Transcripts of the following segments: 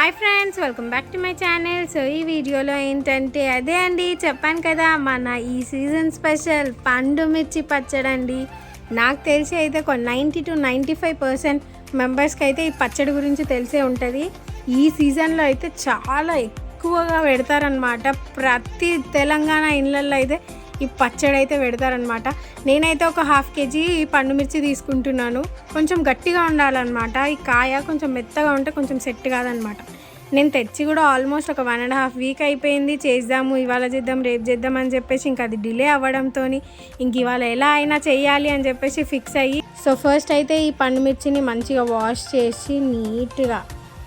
Hi friends, welcome back to my channel. So ఈ వీడియోలో ఏంటంటే అదే అండి, చెప్పాను కదా మన ఈ సీజన్ స్పెషల్ పండు మిర్చి పచ్చడి అండి. నాకు తెలిసి అయితే ఒక 90 to 95% మెంబర్స్కి అయితే ఈ పచ్చడి గురించి తెలిసే ఉంటుంది. ఈ సీజన్లో అయితే చాలా ఎక్కువగా పెడతారనమాట. ప్రతి తెలంగాణ ఇళ్ళల్లో అయితే ఈ పచ్చడి అయితే పెడతారనమాట. నేనైతే ఒక 1/2 kg పండు మిర్చి తీసుకుంటున్నాను. కొంచెం గట్టిగా ఉండాలన్నమాట. ఈ కాయ కొంచెం మెత్తగా ఉంటే కొంచెం సెట్ కాదనమాట. నేను తెచ్చి కూడా ఆల్మోస్ట్ ఒక 1.5 week అయిపోయింది. చేద్దాము, ఇవాళ చేద్దాం, రేపు చేద్దాం అని చెప్పేసి ఇంకా అది డిలే అవ్వడంతో ఇంక ఇవాళ ఎలా అయినా చేయాలి అని చెప్పేసి ఫిక్స్ అయ్యి, సో ఫస్ట్ అయితే ఈ పండు మిర్చిని మంచిగా వాష్ చేసి నీట్గా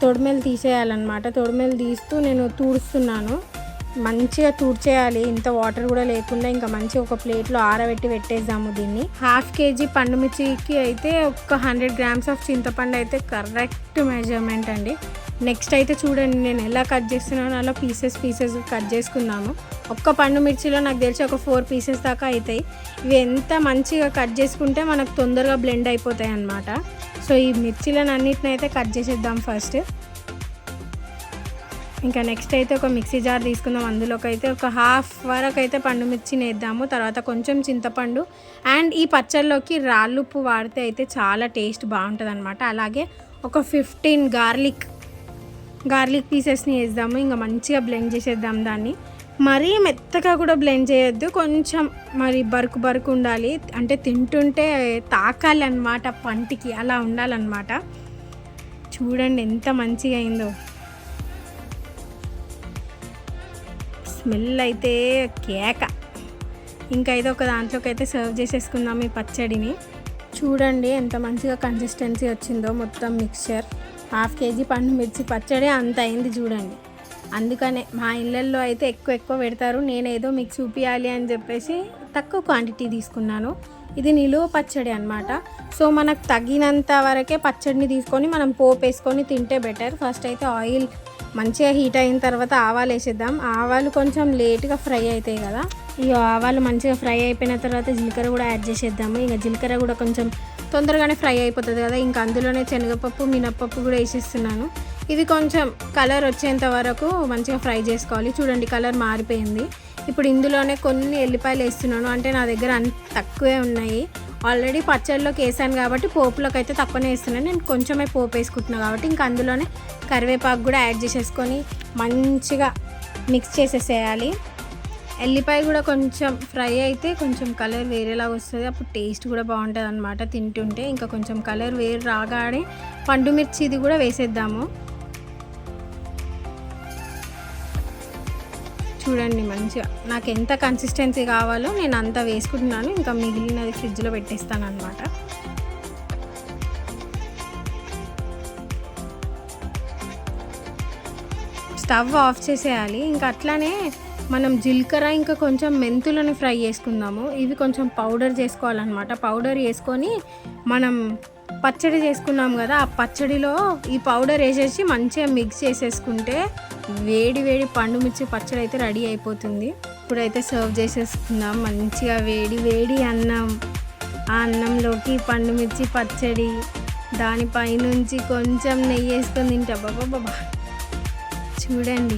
తొడిమెలు తీసేయాలన్నమాట. తొడిమెలు తీస్తూ నేను తూడుస్తున్నాను. మంచిగా తూడ్చేయాలి, ఇంత వాటర్ కూడా లేకుండా. ఇంకా మంచిగా ఒక ప్లేట్లో ఆరబెట్టి పెట్టేద్దాము దీన్ని. 1/2 kg పండు మిర్చికి అయితే ఒక 100 grams ఆఫ్ చింతపండు అయితే కరెక్ట్ మెజర్మెంట్ అండి. నెక్స్ట్ అయితే చూడండి నేను ఎలా కట్ చేస్తున్నానో అలా పీసెస్ కట్ చేసుకుందాము. ఒక్క పండు మిర్చిలో నాకు తెలిసి ఒక 4 pieces దాకా అవుతాయి. ఇవి ఎంత మంచిగా కట్ చేసుకుంటే మనకు తొందరగా బ్లెండ్ అయిపోతాయి అన్నమాట. సో ఈ మిర్చిలను అన్నిటిని అయితే కట్ చేసేద్దాం ఫస్ట్. ఇంకా నెక్స్ట్ అయితే ఒక మిక్సీ జార్ తీసుకుందాం. అందులోకి అయితే ఒక 1/2 వరకు అయితే పండు మిర్చిని వేద్దాము. తర్వాత కొంచెం చింతపండు అండ్ ఈ పచ్చళ్ళలోకి రాళ్ళుప్పు వాడితే అయితే చాలా టేస్ట్ బాగుంటుంది అనమాట. అలాగే ఒక 15 గార్లిక్ పీసెస్ని వేద్దాము. ఇంకా మంచిగా బ్లెండ్ చేసేద్దాం దాన్ని. మరీ మెత్తగా కూడా బ్లెండ్ చేయొద్దు, కొంచెం మరి బరుకు ఉండాలి. అంటే తింటుంటే తాకాలి అన్నమాట, పంటికి అలా ఉండాలన్నమాట. చూడండి ఎంత మంచిగా అయిందో. స్మెల్ అయితే కేక. ఇంకా అయితే ఒక దాంట్లోకి అయితే సర్వ్ చేసేసుకుందాం ఈ పచ్చడిని. చూడండి ఎంత మంచిగా కన్సిస్టెన్సీ వచ్చిందో. మొత్తం మిక్చర్ 1/2 kg పండు మిర్చి పచ్చడి అంత అయింది చూడండి. అందుకనే మా ఇళ్ళల్లో అయితే ఎక్కువ పెడతారు. నేనేదో మీకు చూపించాలి అని చెప్పేసి తక్కువ క్వాంటిటీ తీసుకున్నాను. ఇది నిలువ పచ్చడి అనమాట. సో మనకు తగినంత వరకే పచ్చడిని తీసుకొని మనం పోపు వేసుకొని తింటే బెటర్. ఫస్ట్ అయితే ఆయిల్ మంచిగా హీట్ అయిన తర్వాత ఆవాలు వేసేద్దాం. ఆవాలు కొంచెం లేట్గా ఫ్రై అవుతాయి కదా. ఈ ఆవాలు మంచిగా ఫ్రై అయిపోయిన తర్వాత జీలకర్ర కూడా యాడ్ చేసేద్దాము. ఇంకా జీలకర్ర కూడా కొంచెం తొందరగానే ఫ్రై అయిపోతుంది కదా. ఇంకా అందులోనే శనగపప్పు, మినప్పప్పు కూడా వేసేస్తున్నాను. ఇది కొంచెం కలర్ వచ్చేంత వరకు మంచిగా ఫ్రై చేసుకోవాలి. చూడండి కలర్ మారిపోయింది. ఇప్పుడు ఇందులోనే కొన్ని ఎల్లిపాయలు వేస్తున్నాను. అంటే నా దగ్గర తక్కువే ఉన్నాయి. ఆల్రెడీ పచ్చడిలోకి వేసాను కాబట్టి పోపులోకి అయితే తక్కువనే వేస్తున్నాను. నేను కొంచెమే పోపు వేసుకుంటున్నాను కాబట్టి ఇంకా అందులోనే కరివేపాకు కూడా యాడ్ చేసేసుకొని మంచిగా మిక్స్ చేసేసేయాలి. ఎల్లిపాయ కూడా కొంచెం ఫ్రై అయితే కొంచెం కలర్ వేరేలాగా వస్తుంది. అప్పుడు టేస్ట్ కూడా బాగుంటుంది అనమాట తింటుంటే. ఇంకా కొంచెం కలర్ వేరు రాగానే పండు మిర్చి ఇది కూడా వేసేద్దాము. చూడండి మంచిగా నాకు ఎంత కన్సిస్టెన్సీ కావాలో నేను అంతా వేసుకుంటున్నాను. ఇంకా మిగిలినది ఫ్రిడ్జ్లో పెట్టేస్తాను అనమాట. స్టవ్ ఆఫ్ చేసేయాలి. ఇంకా అట్లానే మనం జీలకర్ర ఇంకా కొంచెం మెంతులను ఫ్రై చేసుకుందాము. ఇవి కొంచెం పౌడర్ చేసుకోవాలన్నమాట. పౌడర్ వేసుకొని మనం పచ్చడి చేసుకున్నాం కదా, ఆ పచ్చడిలో ఈ పౌడర్ వేసేసి మంచిగా మిక్స్ చేసేసుకుంటే వేడి పండు మిర్చి పచ్చడి అయితే రెడీ అయిపోతుంది. ఇప్పుడైతే సర్వ్ చేసేసుకుందాం. మంచిగా వేడి అన్నం, ఆ అన్నంలోకి పండు మిర్చి పచ్చడి, దానిపైనుంచి కొంచెం నెయ్యి వేసుకొని తింటా బాబా. చూడండి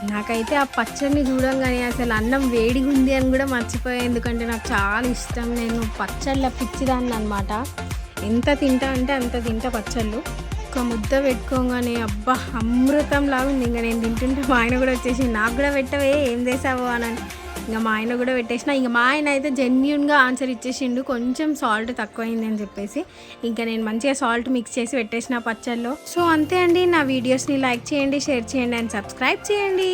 నాకైతే ఆ పచ్చడిని చూడంగానే అసలు అన్నం వేడిగా ఉంది అని కూడా మర్చిపోయాను. ఎందుకంటే నాకు చాలా ఇష్టం. నేను పచ్చళ్ళ పిచ్చిదాన్ని అనమాట. ఎంత తింటా అంటే అంత తింటా పచ్చళ్ళు. ఒక ముద్ద పెట్టుకోగానే అబ్బా అమృతం లాగా ఉంది. ఇంకా నేను తింటుంటే మా ఆయన కూడా వచ్చేసి నాకు కూడా పెట్టవే ఏం చేసావు అని. ఇంకా మా ఆయన కూడా పెట్టేసిన. ఇంకా మా ఆయన అయితే జెన్యూన్గా ఆన్సర్ ఇచ్చేసిండు, కొంచెం సాల్ట్ తక్కువైంది అని చెప్పేసి. ఇంకా నేను మంచిగా సాల్ట్ మిక్స్ చేసి పెట్టేసిన పచ్చళ్ళలో. సో అంతే అండి. నా వీడియోస్ని లైక్ చేయండి, షేర్ చేయండి అండ్ సబ్స్క్రైబ్ చేయండి.